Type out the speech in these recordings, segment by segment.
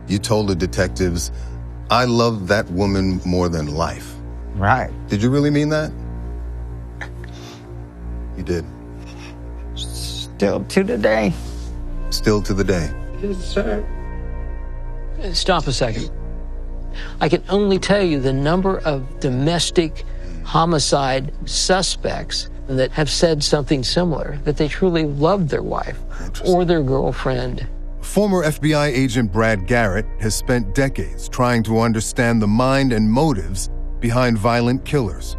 You told the detectives, "I love that woman more than life." Right. Did you really mean that? You did. Still to the day. Still to the day. Yes, sir. Stop a second. I can only tell you the number of domestic homicide suspects that have said something similar, that they truly loved their wife or their girlfriend. Former FBI agent Brad Garrett has spent decades trying to understand the mind and motives behind violent killers.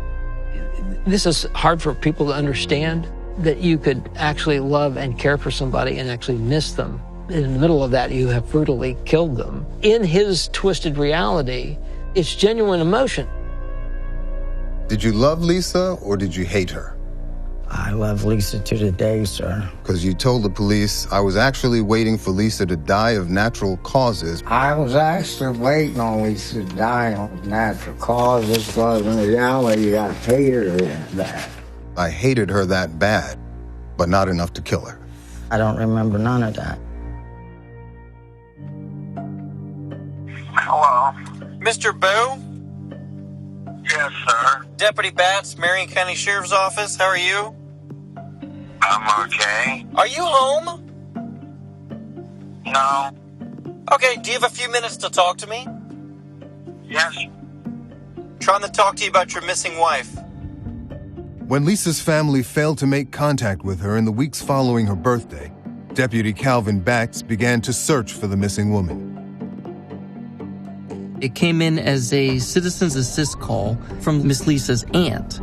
This is hard for people to understand, that you could actually love and care for somebody and actually miss them. In the middle of that, you have brutally killed them. In his twisted reality, it's genuine emotion. Did you love Lisa or did you hate her? I love Lisa to the day, sir. Because you told the police, "I was actually waiting for Lisa to die of natural causes." I was actually waiting on Lisa to die of natural causes, because in reality, I hated her that. I hated her that bad, but not enough to kill her. I don't remember none of that. Hello. Mr. Boo? Yes, sir. Deputy Batts, Marion County Sheriff's Office, how are you? I'm okay. Are you home? No. Okay, do you have a few minutes to talk to me? Yes. Trying to talk to you about your missing wife. When Lisa's family failed to make contact with her in the weeks following her birthday, Deputy Calvin Batts began to search for the missing woman. It came in as a citizen's assist call from Miss Lisa's aunt.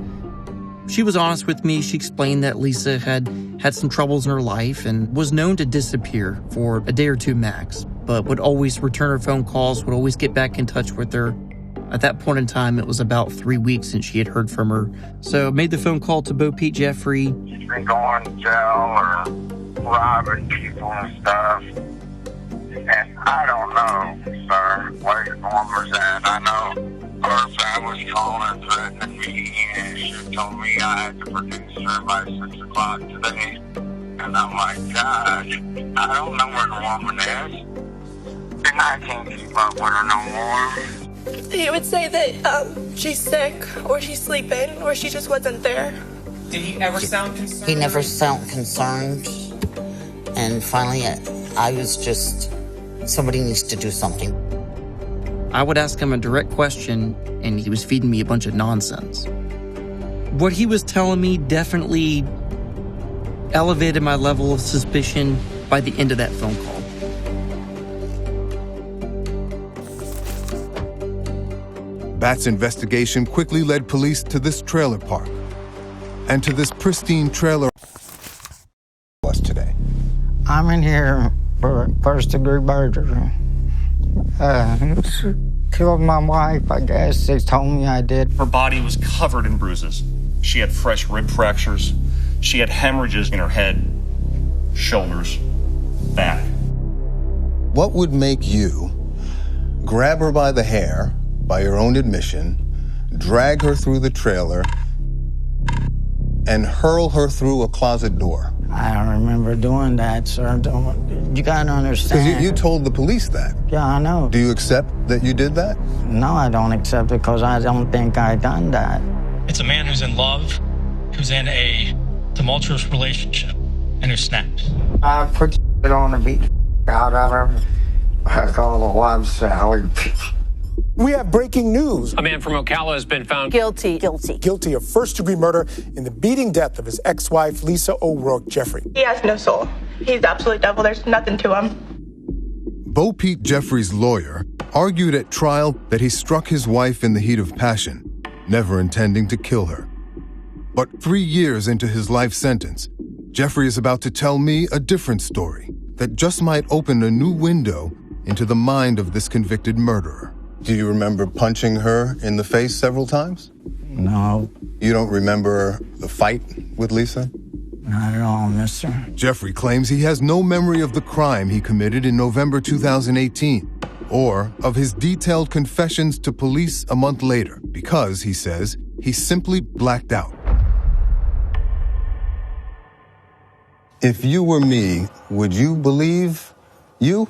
She was honest with me. She explained that Lisa had some troubles in her life and was known to disappear for a day or two max, but would always return her phone calls, would always get back in touch with her. At that point in time, it was about 3 weeks since she had heard from her. So I made the phone call to Bo Pete Jeffrey. She's been going to jail or robbing people and stuff. And I don't know, sir, where the woman's at. I know her family's calling and threatening me, and she told me I had to produce her by 6 o'clock today. And I'm like, God, I don't know where the woman is. And I can't keep up with her no more. He would say that she's sick, or she's sleeping, or she just wasn't there. Did he ever sound concerned? He never sounded concerned. And finally, I was just, somebody needs to do something. I would ask him a direct question, and he was feeding me a bunch of nonsense. What he was telling me definitely elevated my level of suspicion by the end of that phone call. Bat's investigation quickly led police to this trailer park and to this pristine trailer was today. I'm in here for first-degree murder. Killed my wife, I guess. They told me I did. Her body was covered in bruises. She had fresh rib fractures. She had hemorrhages in her head, shoulders, back. What would make you grab her by the hair, by your own admission, drag her through the trailer, and hurl her through a closet door? I don't remember doing that, sir. You gotta understand. Because you told the police that. Yeah, I know. Do you accept that you did that? No, I don't accept it because I don't think I done that. It's a man who's in love, who's in a tumultuous relationship, and who snaps. I put it on the beat out of her. I call the wife Sally. We have breaking news. A man from Ocala has been found Guilty. Guilty of first-degree murder in the beating death of his ex-wife, Lisa O'Rourke Jeffrey. He has no soul. He's absolute devil. There's nothing to him. Bo Pete Jeffrey's lawyer argued at trial that he struck his wife in the heat of passion, never intending to kill her. But 3 years into his life sentence, Jeffrey is about to tell me a different story that just might open a new window into the mind of this convicted murderer. Do you remember punching her in the face several times? No. You don't remember the fight with Lisa? Not at all, mister. Jeffrey claims he has no memory of the crime he committed in November 2018, or of his detailed confessions to police a month later, because, he says, he simply blacked out. If you were me, would you believe you?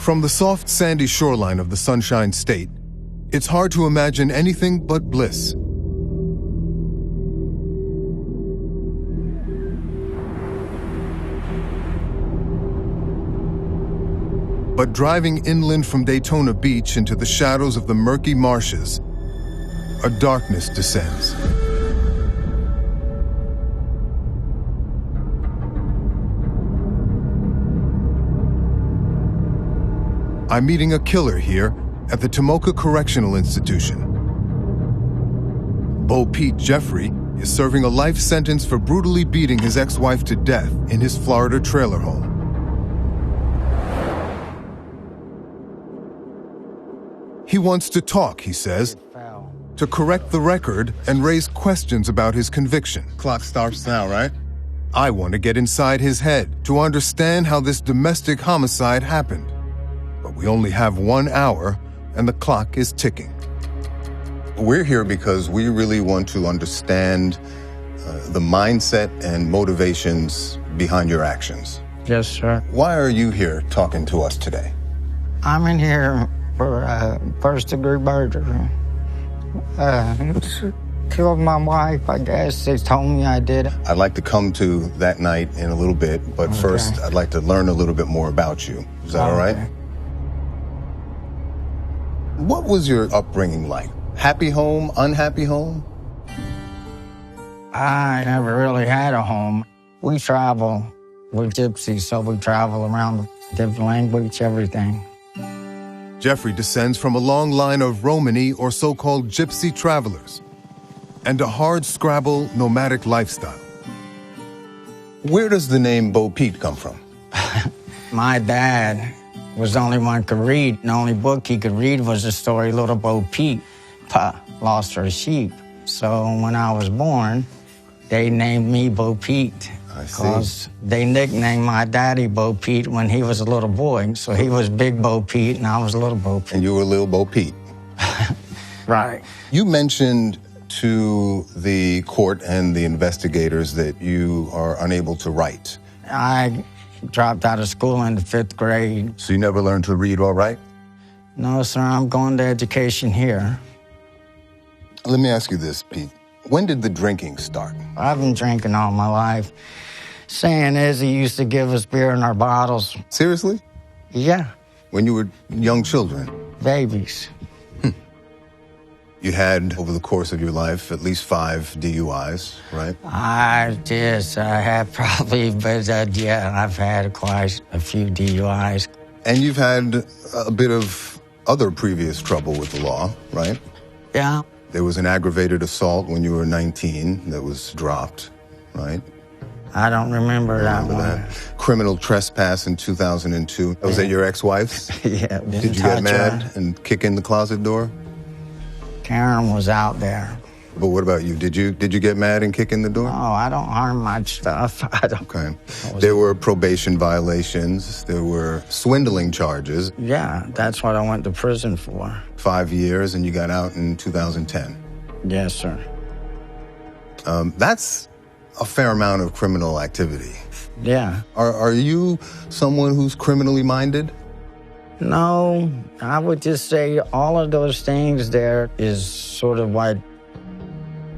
From the soft, sandy shoreline of the Sunshine State, it's hard to imagine anything but bliss. But driving inland from Daytona Beach into the shadows of the murky marshes, a darkness descends. I'm meeting a killer here at the Tomoka Correctional Institution. Bo Pete Jeffrey is serving a life sentence for brutally beating his ex-wife to death in his Florida trailer home. He wants to talk, he says, to correct the record and raise questions about his conviction. Clock starts now, right? I want to get inside his head to understand how this domestic homicide happened. But we only have 1 hour, and the clock is ticking. We're here because we really want to understand the mindset and motivations behind your actions. Yes, sir. Why are you here talking to us today? I'm in here for first-degree murder. Killed my wife, I guess. They told me I did. I'd like to come to that night in a little bit, but first I'd like to learn a little bit more about you. Is that all right? What was your upbringing like? Happy home, unhappy home? I never really had a home. We travel. We're gypsies, so we travel around, different language, everything. Jeffrey descends from a long line of Romany or so-called gypsy travelers and a hard-scrabble nomadic lifestyle. Where does the name Bo Pete come from? My dad was the only one could read. The only book he could read was the story Little Bo Peep lost her sheep. So when I was born, they named me Bo Pete. Because they nicknamed my daddy Bo Pete when he was a little boy. So he was Big Bo Pete and I was Little Bo Pete. And you were Little Bo Pete. Right. You mentioned to the court and the investigators that you are unable to write. I dropped out of school in the 5th grade. So you never learned to read or write? No, sir, I'm going to education here. Let me ask you this, Pete. When did the drinking start? I've been drinking all my life. Saying is, he used to give us beer in our bottles. Seriously? Yeah. When you were young children? Babies. You had, over the course of your life, at least 5 DUIs, right? I have probably, but yeah, I've had quite a few DUIs. And you've had a bit of other previous trouble with the law, right? Yeah. There was an aggravated assault when you were 19 that was dropped, right? I don't remember that one. Criminal trespass in 2002. Was that your ex-wife's? Yeah. Did you get mad and kick in the closet door? Karen was out there. But what about you? Did you get mad and kick in the door? Oh, I don't harm my stuff. Okay. There were probation violations. There were swindling charges. Yeah, that's what I went to prison for. 5 years, and you got out in 2010. Yes, sir. That's a fair amount of criminal activity. Yeah. Are you someone who's criminally minded? No, I would just say all of those things there is sort of what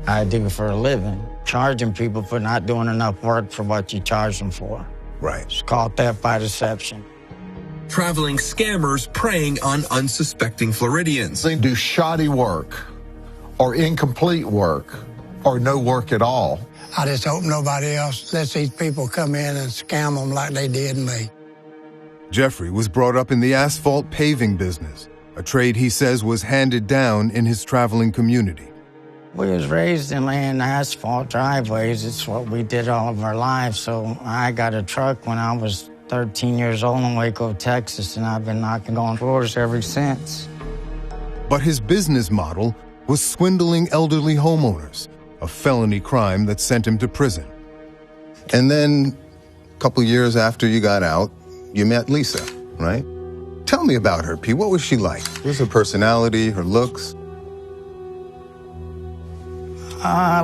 I do for a living. Charging people for not doing enough work for what you charge them for. Right. It's called theft by deception. Traveling scammers preying on unsuspecting Floridians. They do shoddy work or incomplete work or no work at all. I just hope nobody else lets these people come in and scam them like they did me. Jeffrey was brought up in the asphalt paving business, a trade he says was handed down in his traveling community. We was raised in laying asphalt driveways. It's what we did all of our lives. So I got a truck when I was 13 years old in Waco, Texas, and I've been knocking on doors ever since. But his business model was swindling elderly homeowners, a felony crime that sent him to prison. And then, a couple years after you got out, you met Lisa, right? Tell me about her, Pete. What was she like? What was her personality, her looks?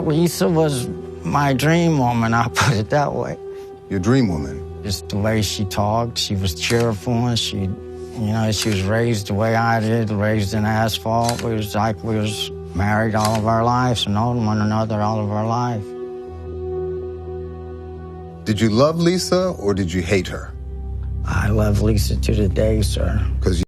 Lisa was my dream woman, I'll put it that way. Your dream woman? Just the way she talked, she was cheerful, and she You know, she was raised the way I did, raised in asphalt. We was like we was married all of our lives and known one another all of our life. Did you love Lisa or did you hate her? I love Lisa to the day, sir. Because